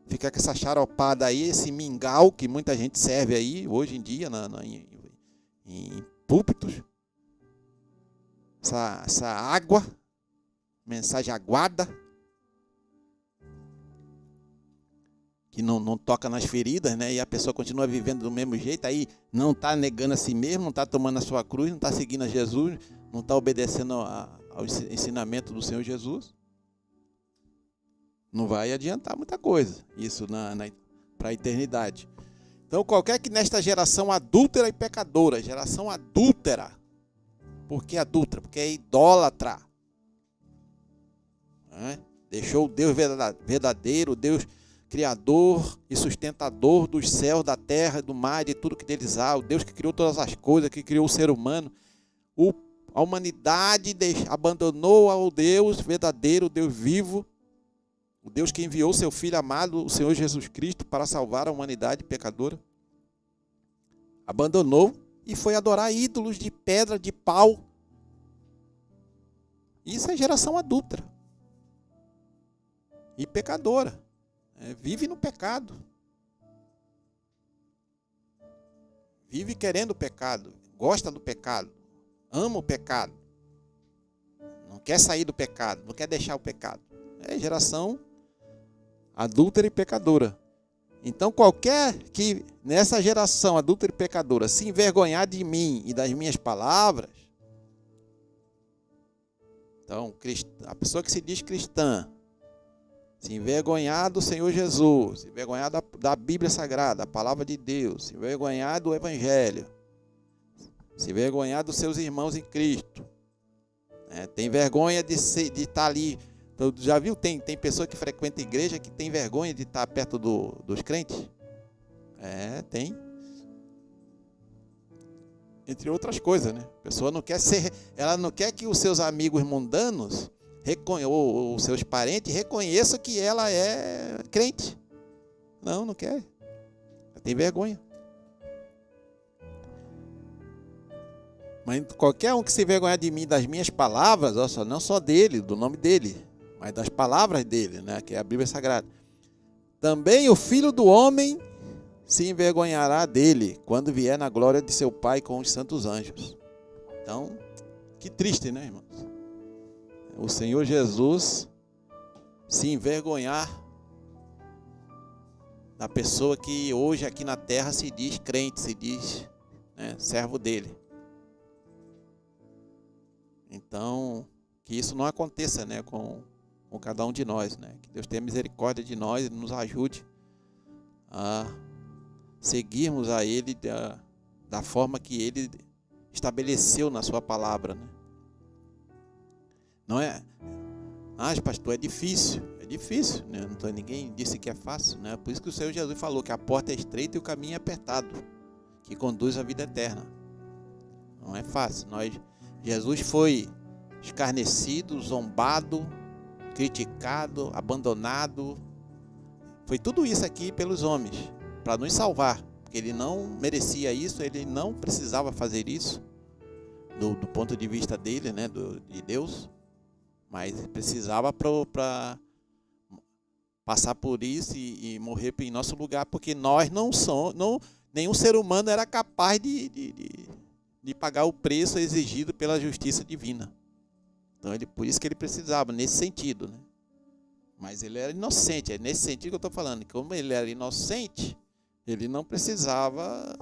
ficar com essa charopada aí, esse mingau que muita gente serve aí hoje em dia em púlpitos. Essa água, mensagem aguada, que não toca nas feridas, né? E a pessoa continua vivendo do mesmo jeito, aí não está negando a si mesmo, não está tomando a sua cruz, não está seguindo a Jesus, não está obedecendo ao ensinamento do Senhor Jesus. Não vai adiantar muita coisa, isso para a eternidade. Então, qualquer que nesta geração adúltera e pecadora, geração adúltera, por que adúltera? Porque é idólatra. Deixou o Deus verdadeiro, o Deus criador e sustentador dos céus, da terra, do mar, de tudo que deles há, o Deus que criou todas as coisas, que criou o ser humano. A humanidade abandonou ao Deus verdadeiro, o Deus vivo, o Deus que enviou seu Filho amado, o Senhor Jesus Cristo, para salvar a humanidade pecadora. Abandonou e foi adorar ídolos de pedra, de pau. Isso é geração adúltera e pecadora. Vive no pecado. Vive querendo o pecado. Gosta do pecado. Ama o pecado. Não quer sair do pecado. Não quer deixar o pecado. É geração adúltera e pecadora. Então qualquer que nessa geração adúltera e pecadora se envergonhar de mim e das minhas palavras, então a pessoa que se diz cristã, se envergonhar do Senhor Jesus, se envergonhar da Bíblia Sagrada, a palavra de Deus, se envergonhar do Evangelho, se envergonhar dos seus irmãos em Cristo, tem vergonha de estar ali. Então, já viu? Tem pessoa que frequenta a igreja que tem vergonha de estar perto dos crentes? Tem. Entre outras coisas, né? A pessoa não quer ela não quer que os seus amigos mundanos ou os seus parentes reconheçam que ela é crente. Não quer. Ela tem vergonha. Mas qualquer um que se envergonhar de mim, das minhas palavras, não só dele, do nome dele, mas das palavras dele, né, que é a Bíblia Sagrada, também o Filho do Homem se envergonhará dele, quando vier na glória de seu Pai com os santos anjos. Então, que triste, né, irmãos? O Senhor Jesus se envergonhar da pessoa que hoje aqui na terra se diz crente, se diz servo dele. Então, que isso não aconteça, né, com cada um de nós, né? Que Deus tenha misericórdia de nós e nos ajude a seguirmos a Ele da forma que Ele estabeleceu na sua palavra, né? Não é? Pastor, é difícil, né? Ninguém disse que é fácil, né? Por isso que o Senhor Jesus falou que a porta é estreita e o caminho é apertado, que conduz à vida eterna. Não é fácil. Jesus foi escarnecido, zombado, criticado, abandonado. Foi tudo isso aqui pelos homens, para nos salvar. Porque ele não merecia isso, ele não precisava fazer isso, do ponto de vista dele, né, de Deus. Mas precisava para passar por isso e morrer em nosso lugar, porque nós não somos, nenhum ser humano era capaz de pagar o preço exigido pela justiça divina. Então, por isso que ele precisava, nesse sentido, né? Mas ele era inocente, é nesse sentido que eu estou falando. Como ele era inocente, ele não precisava,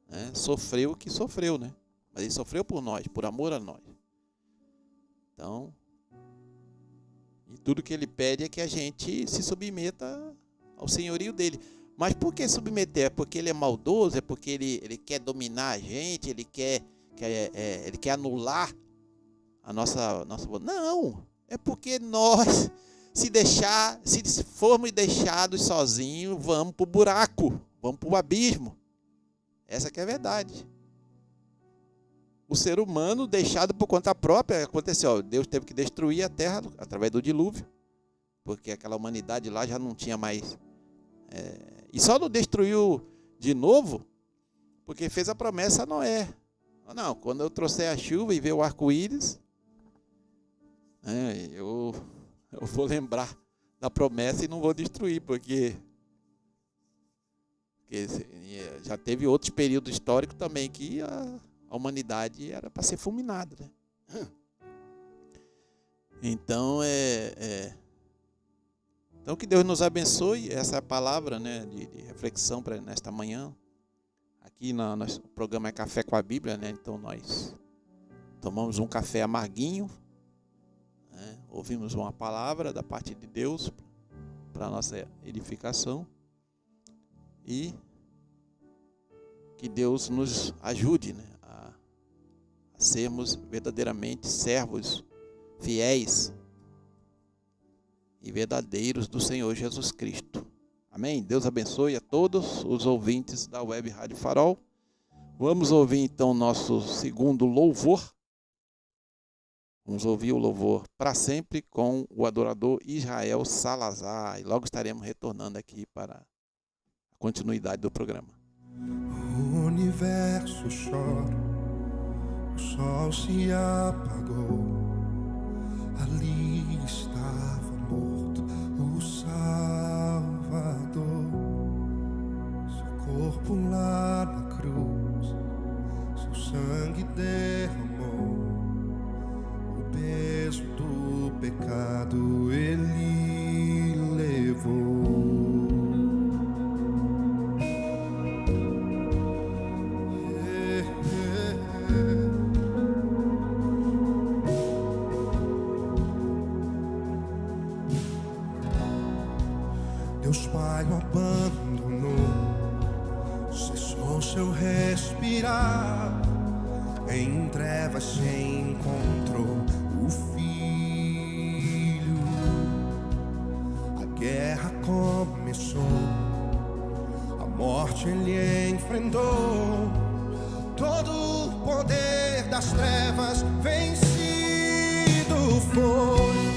né, sofrer o que sofreu, né? Mas ele sofreu por nós, por amor a nós. Então, e tudo que ele pede é que a gente se submeta ao senhorio dele. Mas por que submeter? É porque ele é maldoso? É porque ele quer dominar a gente? Ele quer anular a nossa... Não! É porque nós, se formos deixados sozinhos, vamos para o buraco, vamos para o abismo. Essa que é a verdade. O ser humano, deixado por conta própria, aconteceu. Deus teve que destruir a terra através do dilúvio, porque aquela humanidade lá já não tinha mais... E só não destruiu de novo porque fez a promessa a Noé. Não, quando eu trouxer a chuva e ver o arco-íris, eu vou lembrar da promessa e não vou destruir, porque já teve outros períodos históricos também que a humanidade era para ser fulminada, né? Então, Então, que Deus nos abençoe. Essa é a palavra, né, de reflexão para nesta manhã. Aqui no nosso programa é Café com a Bíblia, né? Então, nós tomamos um café amarguinho, né? Ouvimos uma palavra da parte de Deus para a nossa edificação. E que Deus nos ajude, né, a sermos verdadeiramente servos fiéis e verdadeiros do Senhor Jesus Cristo. Amém? Deus abençoe a todos os ouvintes da Web Rádio Farol. Vamos ouvir então nosso segundo louvor. Vamos ouvir o louvor Para Sempre com o adorador Israel Salazar. E logo estaremos retornando aqui para a continuidade do programa. O universo chora, o sol se apagou, ali estava morto o Salvador. Seu corpo lá na cruz, seu sangue derramou, o peso do pecado ele levou. Deus Pai o abandonou, cessou seu respirar, em trevas se encontrou o Filho. A guerra começou, a morte ele enfrentou, todo o poder das trevas vencido foi.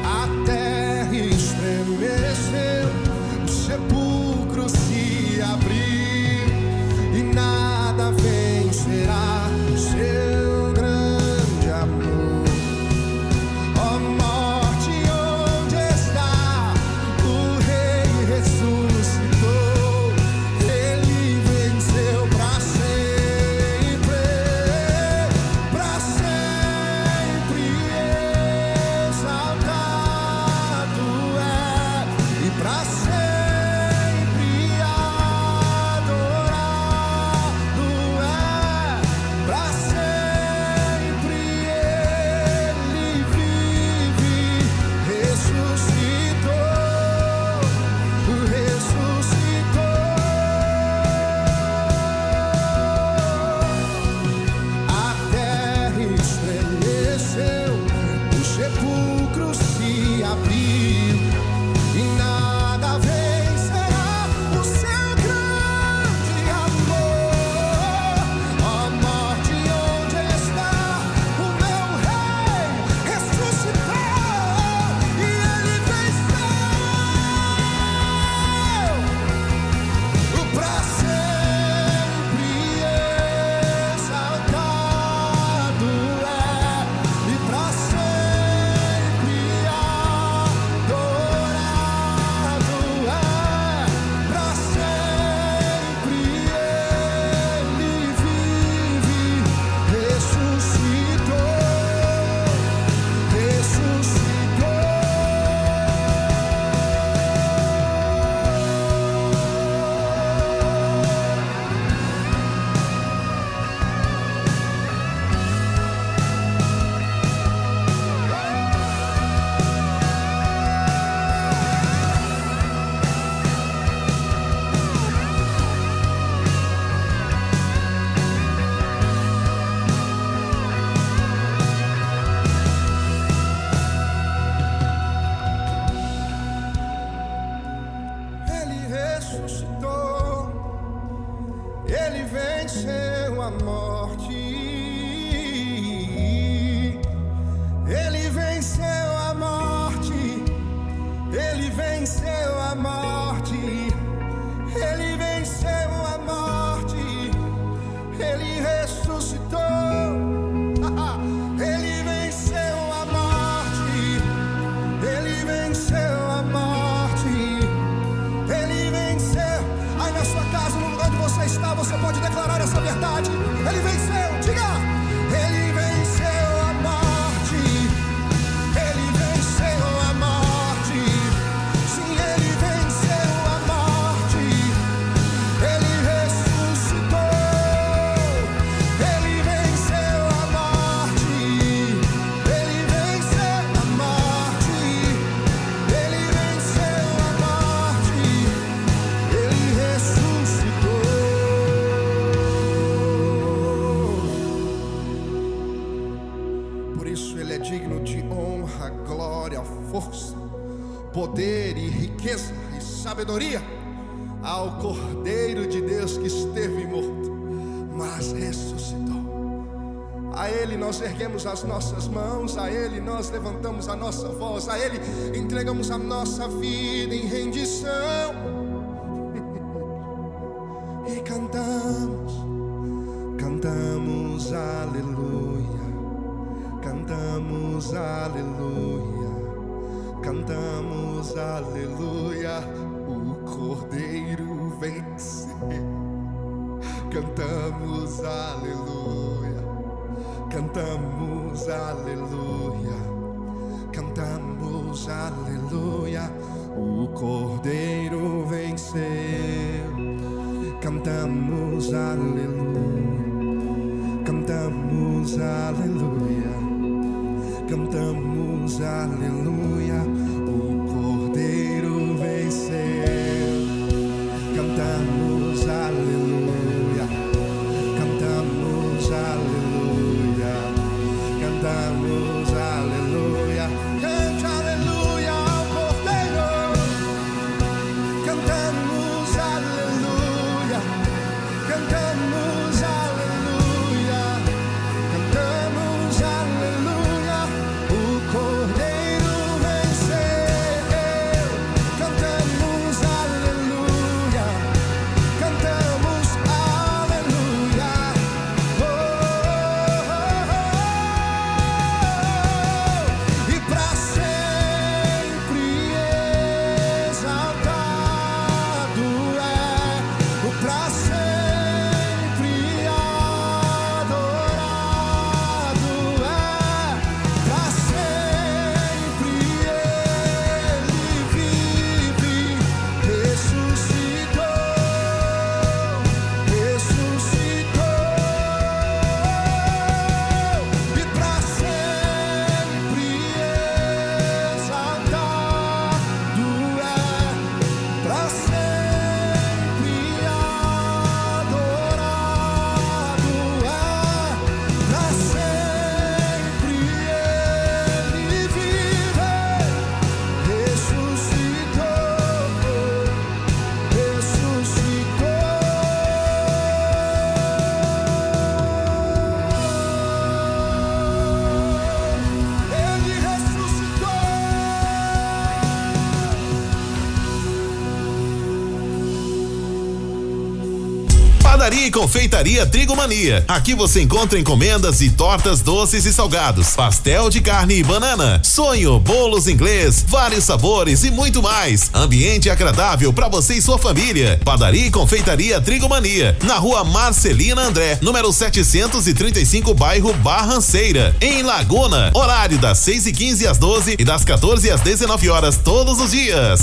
A terra estremeceu, o sepulcro se abriu e nada vencerá seu grande amor. isso Ele é digno de honra, glória, força, poder e riqueza e sabedoria. Ao Cordeiro de Deus que esteve morto, mas ressuscitou. A Ele nós erguemos as nossas mãos, a Ele nós levantamos a nossa voz, a Ele entregamos a nossa vida em rendição. E cantamos aleluia, cantamos aleluia, cantamos aleluia. O Cordeiro venceu. Cantamos aleluia, cantamos aleluia, cantamos aleluia. O Cordeiro venceu. Cantamos aleluia, cantamos aleluia, cantamos aleluia. O Cordeiro venceu. Cantamos aleluia, cantamos aleluia, cantamos aleluia. Cante aleluia ao Cordeiro. Cantamos aleluia, cantamos aleluia, cantamos aleluia. O Cordeiro venceu. Cantamos aleluia, cantamos aleluia. Oh, oh, oh. E pra sempre exaltado é, o pra sempre adorado é, pra sempre Ele vive, ressuscitou, ressuscitou. E pra sempre exaltado é, pra sempre adorado é, pra sempre Ele vive, ressuscitou, ressuscitou. Ele ressuscitou. Padaria e Confeitaria Trigo Mania. Aqui você encontra encomendas e tortas doces e salgados, pastel de carne e banana, sonho, bolos inglês, vários sabores e muito mais. Ambiente agradável para você e sua família. Padaria e Confeitaria Trigo Mania, na Rua Marcelina André, número 735, bairro Barranceira, em Laguna. Horário das 6h15 às 12 e das 14 às 19 horas todos os dias.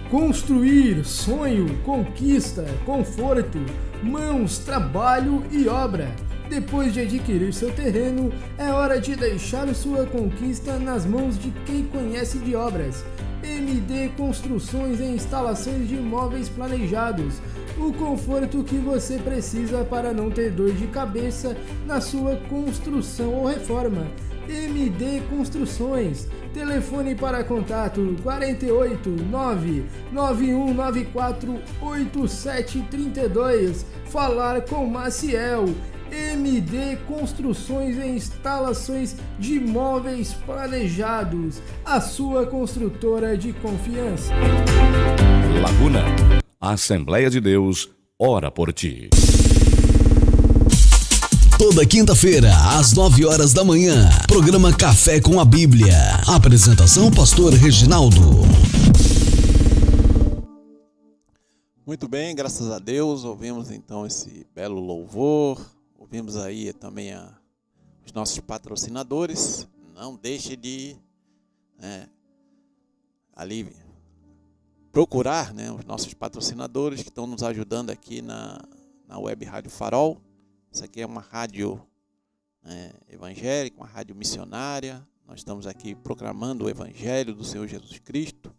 Construir, sonho, conquista, conforto, mãos, trabalho e obra. Depois de adquirir seu terreno, é hora de deixar sua conquista nas mãos de quem conhece de obras. MD Construções e Instalações de Imóveis Planejados. O conforto que você precisa para não ter dor de cabeça na sua construção ou reforma. MD Construções. Telefone para contato 48 99194 8732. Falar com Maciel. MD Construções e Instalações de Imóveis Planejados. A sua construtora de confiança. Laguna, Assembleia de Deus, ora por ti. Toda quinta-feira, às 9 horas da manhã, programa Café com a Bíblia. Apresentação, pastor Reginaldo. Muito bem, graças a Deus, ouvimos então esse belo louvor, ouvimos aí também os nossos patrocinadores. Não deixe de ali procurar os nossos patrocinadores que estão nos ajudando aqui na Web Rádio Farol. Isso aqui é uma rádio evangélica, uma rádio missionária. Nós estamos aqui proclamando o Evangelho do Senhor Jesus Cristo.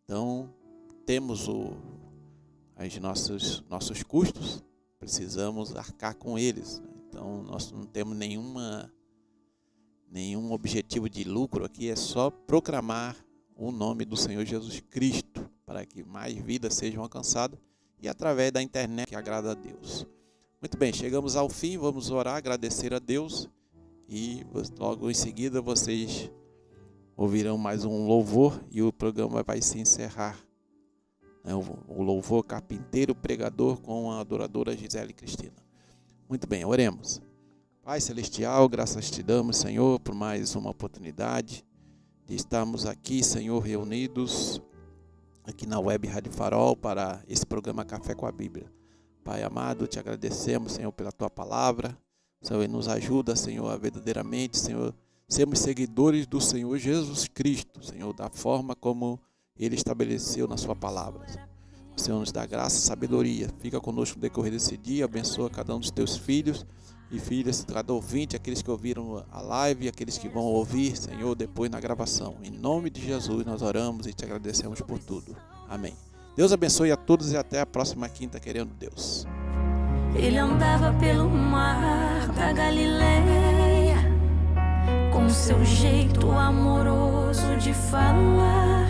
Então, temos os nossos custos, precisamos arcar com eles. Então, nós não temos nenhuma nenhum objetivo de lucro aqui, é só proclamar o nome do Senhor Jesus Cristo, para que mais vidas sejam alcançadas e através da internet que agrada a Deus. Muito bem, chegamos ao fim, vamos orar, agradecer a Deus e logo em seguida vocês ouvirão mais um louvor e o programa vai se encerrar. O louvor carpinteiro pregador com a adoradora Gisele Cristina. Muito bem, oremos. Pai Celestial, graças te damos, Senhor, por mais uma oportunidade de estarmos aqui, Senhor, reunidos aqui na Web Rádio Farol para esse programa Café com a Bíblia. Pai amado, te agradecemos, Senhor, pela tua palavra. Senhor, nos ajuda, Senhor, a verdadeiramente, Senhor, sermos seguidores do Senhor Jesus Cristo, Senhor, da forma como Ele estabeleceu na sua palavra. O Senhor nos dá graça e sabedoria. Fica conosco no decorrer desse dia, abençoa cada um dos teus filhos e filhas, cada ouvinte, aqueles que ouviram a live e aqueles que vão ouvir, Senhor, depois na gravação. Em nome de Jesus nós oramos e te agradecemos por tudo. Amém. Deus abençoe a todos e até a próxima quinta, querendo Deus. Ele andava pelo mar da Galileia, com seu jeito amoroso de falar.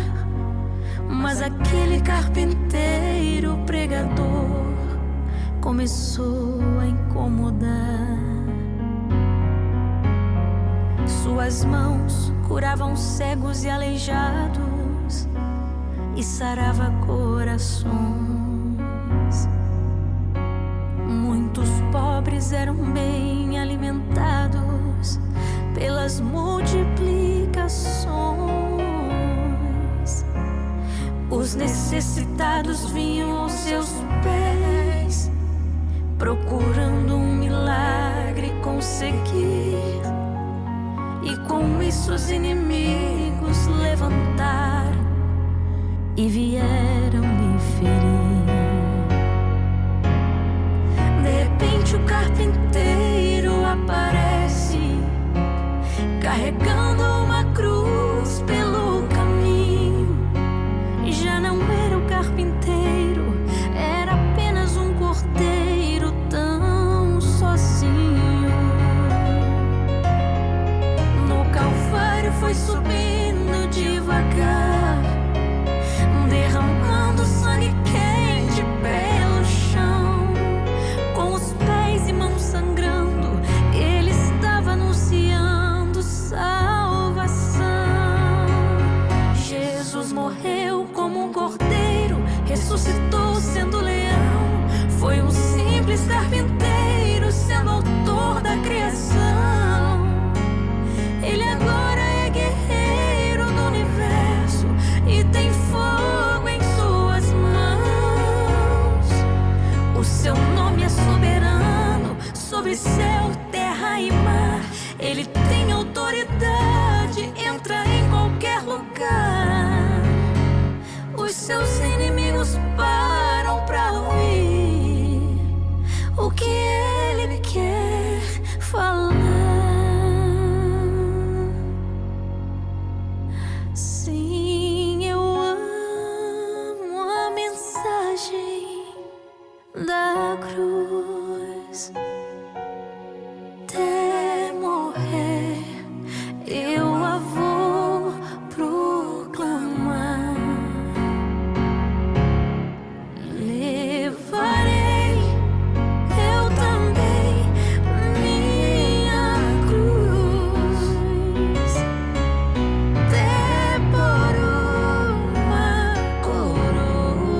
Mas aquele carpinteiro pregador começou a incomodar. Suas mãos curavam cegos e aleijados e sarava corações. Muitos pobres eram bem alimentados pelas multiplicações. Os necessitados vinham aos seus pés, procurando um milagre conseguir. E com isso os inimigos levantaram e vieram lhe ferir. De repente o carpinteiro aparece, carregando uma cruz pelo caminho. Já não era o carpinteiro, era apenas um cordeiro tão sozinho. No Calvário foi subindo devagar, derramando sangue quente pelo chão. Com os pés e mãos sangrando, ele estava anunciando salvação. Jesus morreu como um cordeiro, ressuscitou sendo leão. Foi um simples carpinteiro sendo autor da criação. Ele agora é guerreiro do universo e tem fogo em suas mãos. O seu nome é soberano sobre céu, terra e mar. Ele tem autoridade, entra em qualquer lugar. Os seus inimigos param pra ouvir o que ele quer falar. Sim, eu amo a mensagem da cruz. Até morrer eu a vou proclamar. Levarei eu também minha cruz, até por uma coroa.